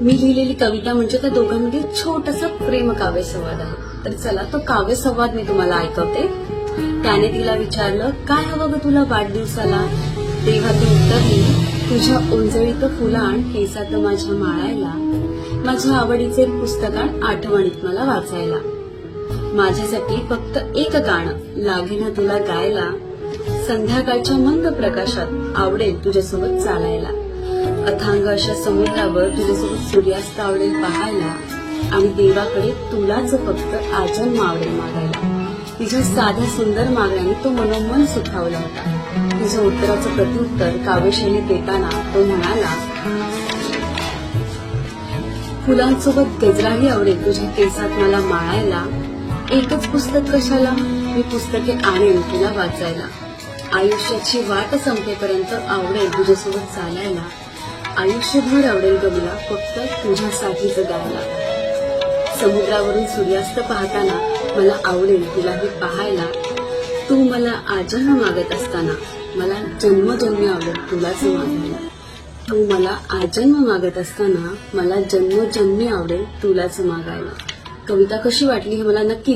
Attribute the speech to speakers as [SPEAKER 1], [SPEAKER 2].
[SPEAKER 1] मी लिहिलेली कविता म्हणजे त्या दोघांमध्ये छोटासा प्रेम काव्य संवाद आहे. तर चला तो काव्य संवाद मी तुम्हाला ऐकवते. त्याने तिला विचारलं, काय हवं ग तुला वाढदिवसाला? तेव्हा ती उत्तरली, तुझ्या ओंजळीत फुलाण केसात माझ्या माळायला, माझ्या आवडीचे पुस्तकान आठवणीत मला वाचायला, माझ्यासाठी फक्त एक गाणं लागेना तुला गायला, संध्याकाळच्या मंद प्रकाशात आवडेल तुझ्यासोबत चालायला, अथांग अशा समुद्रावर तुझ्यासोबत सूर्यास्त आवडेल पाहायला, आणि देवाकडे तुलाच फक्त आजन्म आवडेल मागायला. तिच्या साध्या सुंदर मागण्याने तो मनोमन सुखावला होता. तिच्या उत्तराचं प्रत्युत्तर काव्यशैलीत देताना तो म्हणाला, फुलांसोबत गजराही आवडेल तुझ्या केसात मला माळायला, एकच पुस्तक कशाला, मी पुस्तके आणेन तुला वाचायला, आयुष्याची वाट संपेपर्यंत आवडेल तुझ्यासोबत चालायला, आयुष्यभर आवडेल ग मला फक्त तुझ्यासाठीच गायला, समुद्रावरून सूर्यास्त पाहताना मला आवडेल तुलाही पाहायला, तू मला आजन्म मागत असताना मला जन्मजन्मी आवडेल तुलाच मागायला, तू मला आजन्म मागत असताना मला जन्मजन्मी आवडेल तुलाच मागायला. कविता कशी वाटली हे मला नक्की